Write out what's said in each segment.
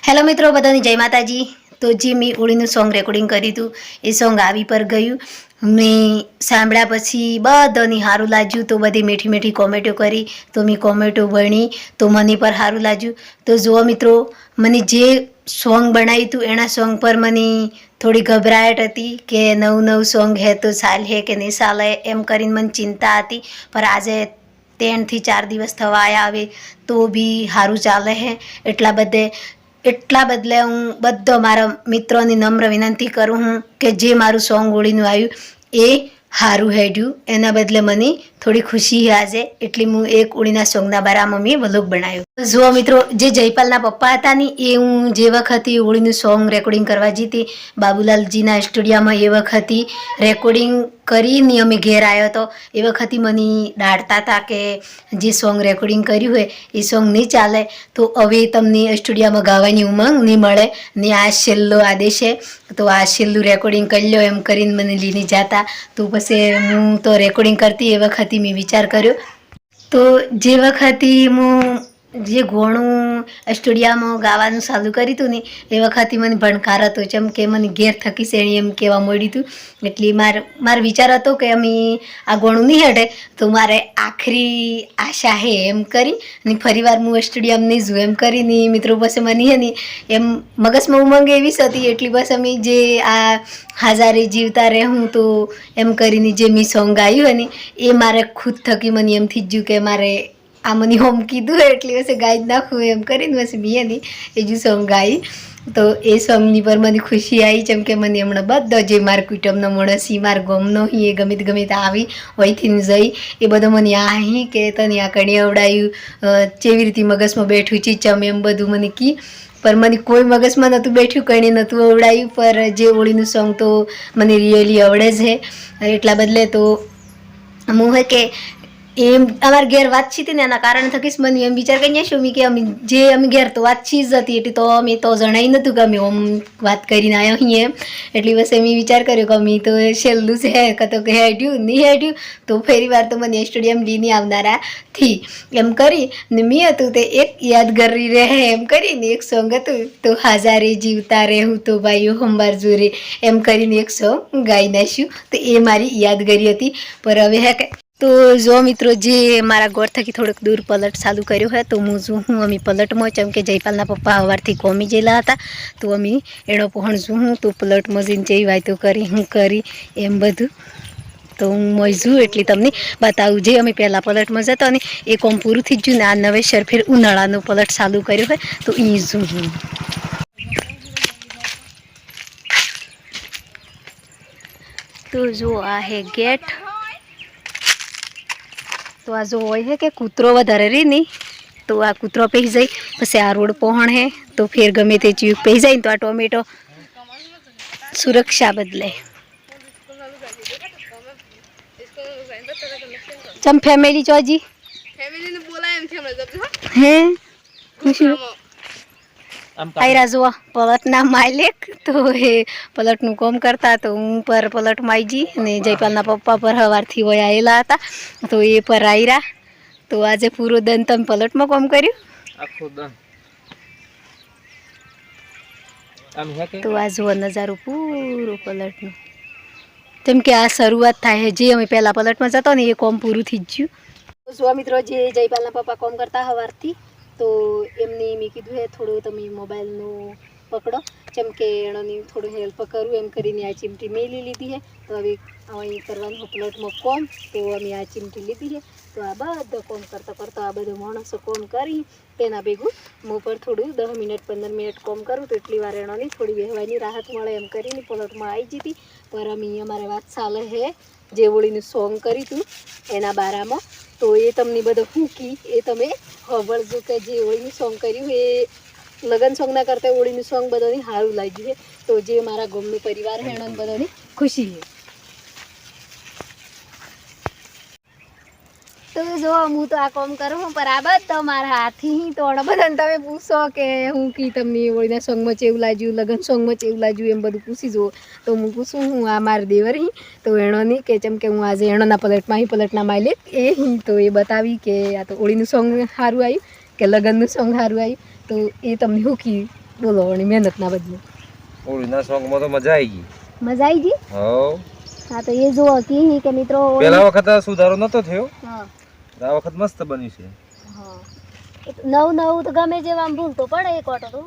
Hello મિત્રો, બધાને જય માતાજી। તો જે મેં ઓળીનું સોંગ રેકોર્ડિંગ કર્યું હતું એ સોંગ આવી પર ગયું। મેં સાંભળ્યા પછી બધાની સારું લાગ્યું, તો બધી મીઠી મીઠી કોમેન્ટો કરી, તો મેં કોમેન્ટો ભણી તો મને પર સારું લાગ્યું। તો જુઓ મિત્રો, મને જે સોંગ બનાવ્યું હતું એના સોંગ પર મને થોડી ગભરાટ હતી કે નવું સોંગ હે તો ચાલ હે કે નહીં ચાલે એમ કરીને મને ચિંતા હતી। પર આજે 3 થી 4 દિવસ થવા આવ્યા હવે તો બી સારું ચાલે હે। એટલા બદલે હું બધો મારા મિત્રોની નમ્ર વિનંતી કરું હું કે જે મારું સોંગ ઓળીનું આવ્યું એ સારું હેડ્યું, એના બદલે મને થોડી ખુશી આજે, એટલી હું એક ઓળીના સોંગના બારામાં મેં વ્લોગ બનાવ્યો। જુઓ મિત્રો, જે જયપાલના પપ્પા હતા ને એ હું જે વખતે ઓળીનું સોંગ રેકોર્ડિંગ કરવા જતી બાબુલાલજીના સ્ટુડિયોમાં, એ વખતે રેકોર્ડિંગ કરીને અમે ઘેર આવ્યો હતો એ વખતે મને ડાંટતા હતા કે જે સોંગ રેકોર્ડિંગ કર્યું હોય એ સોંગ નહીં ચાલે, તો હવે તમને સ્ટુડિયોમાં ગાવાની ઉમંગ નહીં મળે ને આ છેલ્લો આદેશ છે તો આ છેલ્લું રેકોર્ડિંગ કરી લો એમ કરીને મને લઈને જતા। તો પછી હું તો રેકોર્ડિંગ કરતી એ વખતે મેં વિચાર કર્યો, તો જે વખતે હું જે ઘોણું સ્ટુડિયોમાં ગાવાનું ચાલુ કર્યું હતું ને એ વખતે મને ભણકાર હતો, જેમ કે મને ઘેર થકી શેણી એમ કહેવા મળ્યું હતું। એટલે મારો વિચાર હતો કે અમે આ ઘોણું નહીં હટે તો મારે આખરી આશા હે એમ કરી અને ફરીવાર હું સ્ટુડિયોમાં નહીં જોઉં એમ કરીને મિત્રો પાસે મને હે ને એમ મગજમાં ઉમંગ એવી જ હતી। એટલી બસ અમે જે આ હાજારે જીવતા રહેવું તો એમ કરીને જે મેં સોંગ ગાયું હોય ને એ મારે ખુદ થકી મને એમથી જ જ્યું કે મારે આ મને હોમ કીધું હોય એટલે વસે ગાઈ જ નાખવું એમ કરીને વસે મેં નહીં એ જ સોંગ ગાઈ। તો એ સોંગની પર મને ખુશી આવી, જેમ કે મને હમણાં બધો જે મારા કુટુંબનો માણસ મારા ગમનો એ ગમે તે આવી વહીથી જઈ એ બધો મને આ કે તને આ કણી અવડાયું, કેવી રીતે મગજમાં બેઠું ચીચમ એમ બધું મને કી, પર મને કોઈ મગજમાં નહોતું બેઠું, કંઈ નહોતું અવડાયું। પર જે ઓળીનું સોંગ તો મને રિયલી આવડે જ છે। એટલા બદલે તો હું હે કે એમ અમારા ઘેર વાતચીત ને એના કારણ થકીશ મને એમ વિચાર કરી શું કે અમે ઘેર તો વાતચીત જ હતી એટલે તો અમે તો જણાવી નહોતું કે અમે ઓમ વાત કરીને આવ્યા અહીં એમ। એટલી વસે મેં વિચાર કર્યો કે અમે તો છેલ્લું છે કતો કે હેડ્યું નહીં હેડ્યું તો ફરી વાર તો મને સ્ટુડિયોમાં લઈને આવનારા થી એમ કરી ને મેં હતું તે એક યાદગારી રહે એમ કરીને એક સોંગ હતું, તો હાજારે જીવતા રહેવું તો ભાઈઓ હંબાર જોરે એમ કરીને એક સોંગ ગાઈ નાખ્યું। તો એ મારી યાદગારી હતી। પર હવે હે કે તો જો મિત્રો, જે મારા ઘર થકી થોડુંક દૂર પલટ ચાલુ કર્યું હોય તો હું અમે પલટમાં જેમ કે જયપાલના પપ્પા સવારથી કોમી ગયેલા હતા તો અમે એનો પહોંચ હું તો પલટમાં જઈને જેવી વાતો કરી હું કરી એમ બધું તો હું મોજું એટલે તમને બતાવું। જે અમે પહેલાં પલટમાં જતા ને એ કોમ પૂરું થઈ ગયું ને આ નવેસર ફેર ઉનાળાનો પલટ ચાલુ કર્યો હોય તો એ હું તો જો આ હે ગેટ। તો આ જો હોય છે કે કૂતરો વધારે રહી નહીં તો આ કૂતરો પહેરી જાય, પછી આ રોડ પહોંચ હે તો ફેર ગમે તે ચીજ પહેરી જાય ને તો આ ટોમેટો સુરક્ષા બદલે ચમ ફેમિલી ચોજી હે આયરા જો પલટના માલિક તો એ પલટનું કામ કરતા તો હું પર પલટ માઈજી ને જયપાલના પપ્પા પર સવારથી વયા આવેલા હતા તો એ પર આયરા। તો આજે પૂરો દન તમે પલટમાં કામ કર્યું આખો દન। તો આ જુઓ નજારો પૂરો પલટનો, જેમ કે આ શરૂઆત થાય જે અમે પહેલાં પલટમાં જતો ને એ કોમ પૂરું થઈ જ ગયું। જો મિત્રો, જે જયપાલના પપ્પા કામ કરતા સવારથી તો એમને મેં કીધું હે થોડું તમે મોબાઈલનું પકડો, જેમ કે એણોની થોડું હેલ્પ કરું એમ કરીને આ ચીમટી મેલી લીધી છે। તો હવે અહીં કરવાનું પલટમાં કોમ તો અમે આ ચીમટી લીધી છે તો આ બધો કોમ કરતાં આ બધો માણસો કોમ કરી તેના ભેગું હું પર થોડું 10 મિનિટ 15 મિનિટ કોમ કરું તો એટલી વાર એણોની થોડી વહેવાની રાહત મળે એમ કરીને પલટમાં આવી જતી। પર અમે અમારે વાત ચાલે છે જે ઓળીનું સોંગ કર્યું હતું એના બારામાં, તો એ તમને બધો ફૂંકી એ તમે ખબરજો કે જે ઓળીનું સોંગ કર્યું એ લગ્ન સોંગના કરતાં ઓળીનું સોંગ બધાની સારું લાગ્યું છે। તો જે મારા ગામનો પરિવાર છે એનો બધાની ખુશી છે। તો જો હું તો આ કામ કરું પર આ બધા મારા હાથી તો બધાને તમે પૂછો કે હું કી તમને ઓળીના સોંગમાં ચેવું લાગ્યું લગ્ન સોંગમાં ચેવું લાગ્યું એમ બધું પૂછી જુઓ તો હું પૂછું હું આ મારા દેવર તો એનો નહીં કે જેમ કે હું આજે એણોના પલટમાં પલટના માલિક એ તો એ બતાવી કે આ તો ઓળીનું સોંગ સારું આવ્યું કે લગ્નનું સોંગ સારું આવ્યું, તો એ તમને શું કહ્યું બોલો વળી મહેનતના બદલે ઓળીના સોંગમાં તો મજા આવી ગઈ. મજા આવી ગઈ. હવ હા તો એ જો કે મિત્રો પેલા વખત સુધારો નતો થયો. હા આ વખત મસ્ત બન્યું છે. હા નવું તો ગમે જેવા ભૂલ તો પડે એક ઓટો તો.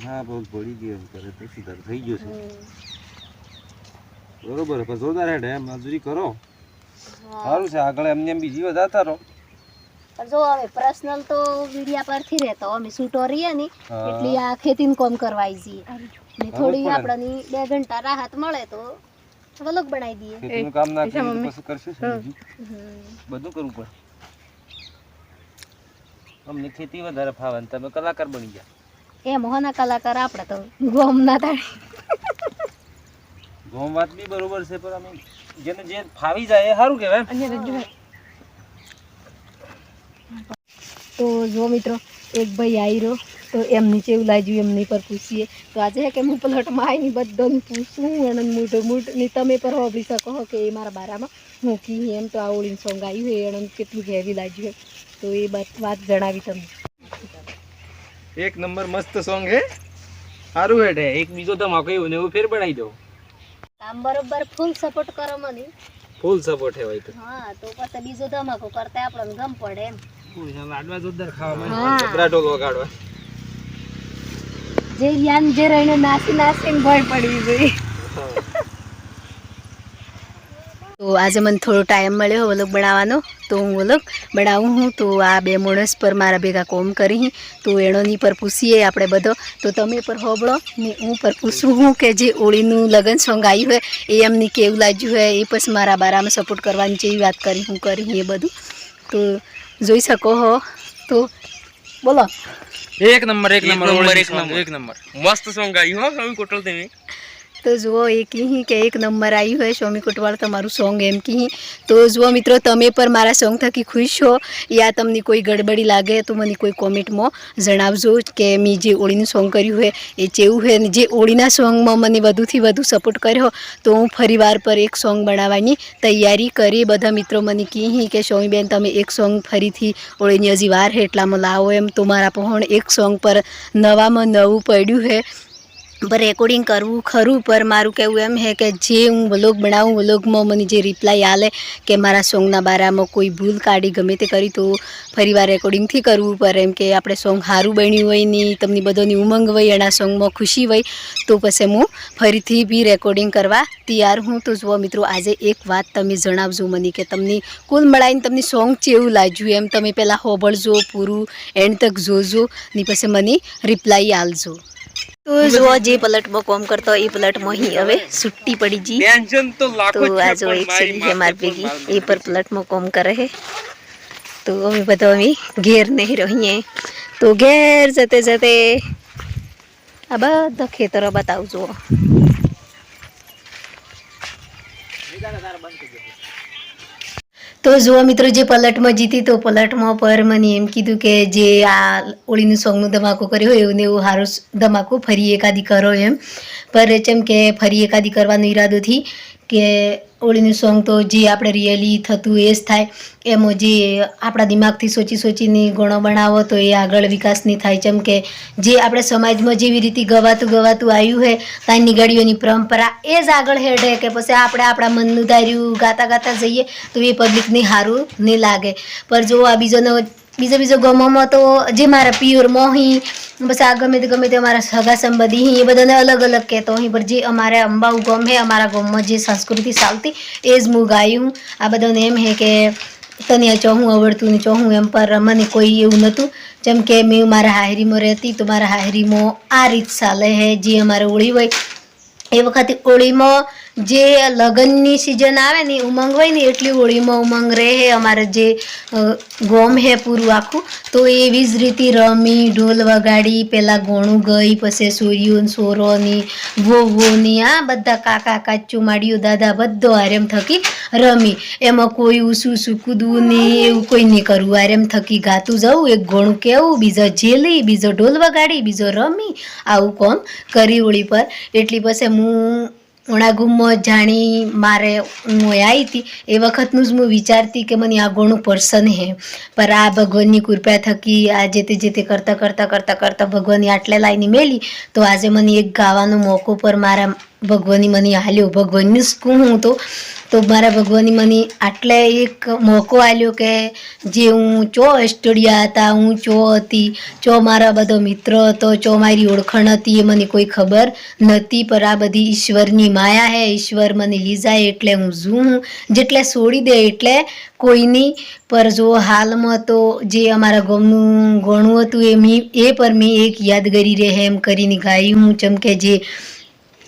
હા બહુ પડી ગયો કરે તો સુધારો થઈ ગયો છે. બરોબર પણ જોરદાર હેડ એમ મજૂરી કરો. સારું છે આગળ એમને એમ બીજી વધારતા રહો. જો હવે પર્સનલ તો વિડિયા પરથી રહેતો અમે શૂટો રહીએ ને એટલે આ ખેતીનું કામ કરવાઈ જઈએ ને થોડી આપણને 2 ઘંટા રાહત મળે તો વ્લોગ બનાવી દઈએ. ખેતીનું કામ ના કરીએ તો પછી કરશું બધું કરવું પડે. અમને ખેતી વધારે ફાવે ને તમે કલાકાર બની ગયા. એમ હોના કલાકાર આપણે તો ગોમ ના તાળી. ગોમ વાત બી બરોબર છે પણ અમે જેને જે ફાવી જાય એ સારું કહેવાય. તો જો મિત્રો એક ભાઈ આવી રહ્યો તો એમ નીચે એવું લાગ્યું એમની પર પૂછીએ તો આજે હે કે હું પલટમાં આવીને બધાને પૂછું અને મોઢ ને તમે પર હોબળી શકો કે એ મારા બારામાં હું કી એમ તો આ ઓળીને સોંગ આવ્યું હોય એને કેટલું હેવી લાગ્યું તો એ વાત જણાવી તમને. એક નંબર મસ્ત સોંગ હે સારું હેડ હે એક બીજો ધમાકો એવું ને એવું ફેર બનાવી દો. આમ બરોબર ફૂલ સપોર્ટ કરો મને. ફૂલ સપોર્ટ હે ભાઈ તો. હા તો પછી બીજો ધમાકો કરતા આપણને ગમ પડે એમ. લાડવા જોરદાર ખાવા ઢોલ વગાડવા જે યાન જે રહીને નાસીને ભય પડી ગઈ. તો આજે મને થોડો ટાઈમ મળ્યો વ્લોગ બનાવવાનો તો હું વ્લોગ બનાવું હું તો આ 2 માણસ પર મારા ભેગા કોમ કરી તો એણોની પર પૂછીએ આપણે બધો તો તમે પર હોબળો ને હું પર પૂછું હું કે જે ઓળીનું લગન સોંગ આવ્યું હોય એ એમની કેવું લાગ્યું હોય એ પછી મારા બારામાં સપોર્ટ કરવાની જેવી વાત કરી હું કરી એ બધું તો જોઈ શકો હો તો બોલો. એક નંબર મસ્ત સોંગ આવ્યું હો સ્વામી કોટવાલ તમે. તો જુઓ એ કહી કે એક નંબર આવ્યું હોય સ્વામી કોટવાલ તમારું સોંગ એમ કહી તો જુઓ મિત્રો તમે પણ મારા સોંગ થકી ખુશ છો યા તમને કોઈ ગડબડી લાગે તો મને કોઈ કોમેન્ટમાં જણાવજો કે મેં જે ઓળીનું સોંગ કર્યું હોય એ કેવું હોય ને જે ઓળીના સોંગમાં મને વધુથી વધુ સપોર્ટ કર્યો તો હું ફરીવાર પર એક સોંગ બનાવવાની તૈયારી કરી. બધા મિત્રો મને કહી કે સ્વામીબેન તમે એક સોંગ ફરીથી ઓળીની હજી વાર હે એટલામાં લાવો એમ તો મારા પણ એક સોંગ પર નવામાં નવું પડ્યું છે પર રેકોર્ડિંગ કરવું ખરું પર મારું કહેવું એમ છે કે જે હું વ્લોગ બનાવું વ્લોગમાં મને જે રિપ્લાય આલે કે મારા સોંગના બારામાં કોઈ ભૂલ કાઢી ગમે તે કરી તો ફરીવાર રેકોર્ડિંગથી કરવું પડે એમ કે આપણે સોંગ સારું બન્યું હોય ને તમને બધાની ઉમંગ હોય એના સોંગમાં ખુશી હોય તો પછી હું ફરીથી બી રેકોર્ડિંગ કરવા તૈયાર હું. તો જુઓ મિત્રો આજે એક વાત તમે જણાવજો મને કે તમને કુલ મળાઈને તમને સોંગ કેવું લાગ્યું એમ તમે પહેલાં હોબળજો પૂરું એન્ડ તક જોજો ને પછી મને રિપ્લાય આલજો. તો જો જે પલટમાં કોમ કરતો એ પલટમાં ही હવે છુટ્ટી પડી જી ટેન્શન તો લાખો છે આ જો એક છેલી છે માર ભેગી એ પર પલટમાં કોમ કરે છે તો અમે બધા અમે ઘેર નહીં રહીએ તો ઘેર જતે જતે આ બધા ખેતરો બતાવજો. તો જુઓ મિત્રો જે પલટમાં જીતી તો પલટમાં પર મને એમ કીધું કે જે આ ઓળીનું સોંગનું ધમાકો કર્યો હોય એવું ને એવું સારો ધમાકો ફરી એકાદી કરો એમ પર જેમ કે ફરી એકાદી કરવાનો ઈરાદોથી કે ઓળીનું સોંગ તો જે આપણે રિયલી થતું એ જ થાય એમાં જે આપણા દિમાગથી સોચીને ગુણો બનાવો તો એ આગળ વિકાસ નહીં થાય. જેમ કે જે આપણે સમાજમાં જેવી રીતે ગવાતું આવ્યું હોય તાની ગાડીઓની પરંપરા એ જ આગળ હેડે કે પછી આપણે આપણા મનનું ધાર્યું ગાતા જઈએ તો એ પબ્લિકને સારું નહીં લાગે. પર જો આ બીજો ગામોમાં તો જે મારા પિયર મોહી બસ આ ગમે તે અમારા સગા સંબંધી એ બધાને અલગ અલગ કહેતો અહીં પર જે અમારે અંબાઉ ગામ હે અમારા ગામમાં જે સંસ્કૃતિ ચાલતી એ જ હું ગાયું. આ બધાને એમ હે કે તને ચોહું આવડતું ને ચોહું એમ પર મને કોઈ એવું નહોતું. જેમ કે મેં મારા હાહરીમાં રહેતી તો મારા હાહરીમાં આ રીત ચાલે હે જે અમારે ઓળી હોય એ વખતે ઓળીમાં જે લગ્નની સિઝન આવે ને ઉમંગ હોય ને એટલી હોળીમાં ઉમંગ રહે અમારે જે ગોમ હે પૂરું આખું તો એવી જ રીતે રમી ઢોલ વગાડી પહેલાં ગોણું ગઈ પછી સોરીઓ સોરોની વોવોની આ બધા કાકા કાચું માડીઓ દાદા બધો આરેમ થકી રમી એમાં કોઈ ઊસું કૂદવું નહીં એવું કોઈ નહીં કરવું આરેમ થકી ગાતું જવું એક ગોણું કહેવું બીજો ઝેલી બીજો ઢોલ વગાડી બીજો રમી આવું કોમ કરી હોળી પર એટલી પછી હું ઓણાગુમમાં જાણી મારે હું આવી હતી એ વખતનું જ હું વિચારતી કે મને આ ઘણું પર્સન હે, પર આ ભગવાનની કૃપા થકી આ જે તે કરતાં ભગવાનની આટલે લાઈની મેલી તો આજે મને એક ગાવાનો મોકો પર મારા ભગવાનની મને આલ્યો. ભગવાનનું જ કહું હું તો મારા ભગવાનની મને આટલે એક મોકો આલ્યો કે જે હું ચો સ્ટુડિયા હતા, હું ચો હતી, ચો મારા બધો મિત્ર હતો, ચો મારી ઓળખાણ હતી એ મને કોઈ ખબર નથી. પર આ બધી ઈશ્વરની માયા હે, ઈશ્વર મને લીજાય એટલે હું હું જેટલે છોડી દે એટલે કોઈની. પર જો હાલમાં તો જે અમારા ગામનું ગણું હતું એ પર મેં એક યાદગીરી રહે એમ કરીને ગાઈ હું. ચમકે જે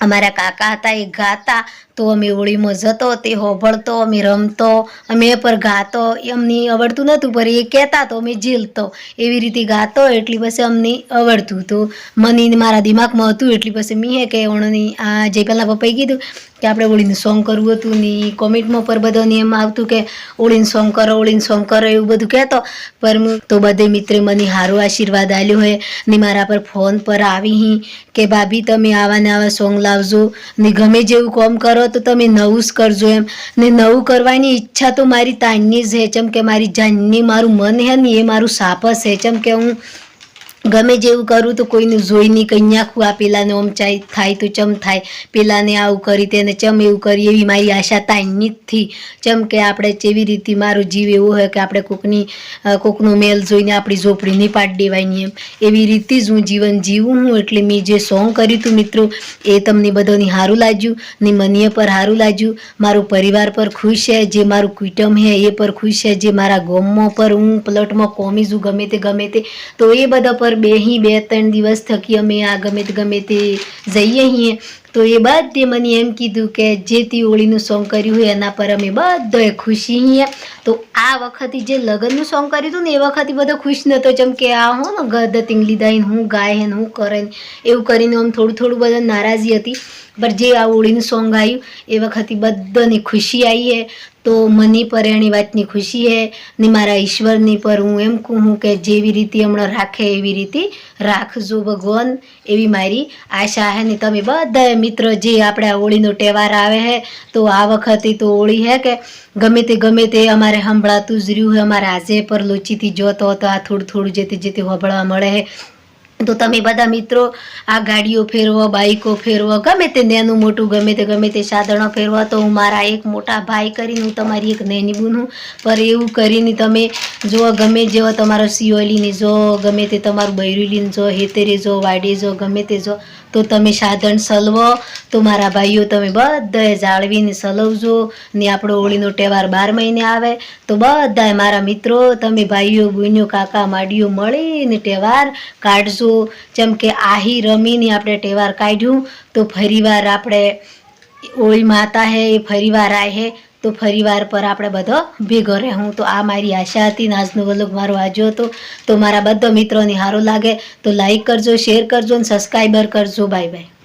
અમારા કાકા હતા એ ગાતા તો અમે હોળીમાં જતો, તે હોભળતો, અમે રમતો, અમે એ પર ગાતો. અમને આવડતું નહોતું પર એ કહેતા તો અમે ઝીલતો, એવી રીતે ગાતો. એટલી પછી અમને આવડતું તો મને મારા દિમાગમાં હતું. એટલી પછી મેં હે કે ઓણની આ જે પહેલાં પપ્પાએ કીધું કે આપણે હોળીનું સોંગ કરવું હતું ને કોમેન્ટમાં પર બધાને એમ આવતું કે હોળીનું સોંગ કરો એવું બધું કહેતો. પર તો બધે મિત્રે મને સારો આશીર્વાદ આપ્યો હોય ને મારા પર ફોન પર આવી કે ભાભી તમે આવા ને આવા સોંગ લાવજો ને ગમે જેવું કોમ કરો તો તમે નવું જ કરજો એમ. ને નવું કરવાની ઈચ્છા તો મારી તાણની જ છે. ચમ કે મારી જાનની મારું મન હે ને એ મારું સાપસ છે. ચમ કે હું ગમે જેવું કરું તો કોઈનું જોઈને કંઈ આખું આ પેલાને ઓમ થાય તો ચમ થાય, પેલાને આવું કરી તેને ચમ એવું કરી, એવી મારી આશા તાણની જ થી. ચમ કે આપણે જેવી રીતે મારો જીવ એવો હોય કે આપણે કોકનું મેલ જોઈને આપણી ઝોપડી નહીં પાડી દેવાની એમ, એવી રીતે જ હું જીવન જીવું હું. એટલે મેં જે સોંગ કર્યું હતું મિત્રો એ તમને બધાને સારું લાગ્યું ને મને પર સારું લાગ્યું. મારું પરિવાર પર ખુશ છે, જે મારું કુટુંબ છે એ પર ખુશ છે, જે મારા ગામમાં પર હું પ્લોટમાં કોમી છું ગમે તે તો એ બધા પર 2-3 દિવસ થકી અમે આ ગમે તે જઈએ છીએ. તો એ બધે મને એમ કીધું કે જે તે હોળીનું સોંગ કર્યું હોય એના પર અમે બધાએ ખુશી છીએ. તો આ વખતે જે લગ્નનું સોંગ કર્યું હતું ને એ વખતે બધો ખુશ નહોતો. ચમ કે આ હો ને ગદ તીંગલી દાઈને હું ગાય હે ને હું કરે ને એવું કરીને આમ થોડું બધા નારાજી હતી. પણ જે આ હોળીનું સોંગ આવ્યું એ વખતે બધાની ખુશી આવી હે. તો મને પર એની વાતની ખુશી હે ને મારા ઈશ્વરની પર હું એમ કહું કે જેવી રીતે હમણાં રાખે એવી રીતે રાખજો ભગવાન, એવી મારી આશા હે. ને તમે બધા મિત્ર જે આપણે આ હોળીનો તહેવાર આવે હે તો આ વખતે તો હોળી હે કે ગમે તે અમારે સંભળાતું જ રહ્યું હે. અમારે આજે પર લોચીથી જોતો હતો આ થોડું જે તે સાંભળવા મળે હે. તો તમે બધા મિત્રો આ ગાડીઓ ફેરવો, બાઈકો ફેરવો, ગમે તે નાનું મોટું ગમે તે સાધનો ફેરવો તો હું મારા એક મોટા ભાઈ કરીને હું તમારી એક નાની બૂન હું. પર એવું કરીને તમે જો ગમે જેવો તમારો સિયોલીને જો, ગમે તે તમારું બૈરુલીને જો, હેતેરે જો, વાડે જો, ગમે તે જો તો તમે સાધન સલવો. તો મારા ભાઈઓ તમે બધાએ જાળવીને સલવજો ને આપણો હોળીનો તહેવાર 12 મહિને આવે તો બધાએ મારા મિત્રો તમે ભાઈઓ બહેનો કાકા માડીઓ મળીને તહેવાર કાઢજો. જેમ કે આહી રમીને આપણે તહેવાર કાઢ્યું તો ફરીવાર આપણે હોળી માતા હે એ ફરીવાર આવે હે તો ફરીવાર પર આપણે બધો ભેગો રહેવું. તો આ મારી આશા હતી ને આજનો વ્લોગ મારો આજો હતો. તો મારા બધા મિત્રોને સારું લાગે તો લાઈક કરજો, શેર કરજો અને સબસ્ક્રાઈબર કરજો. Bye bye.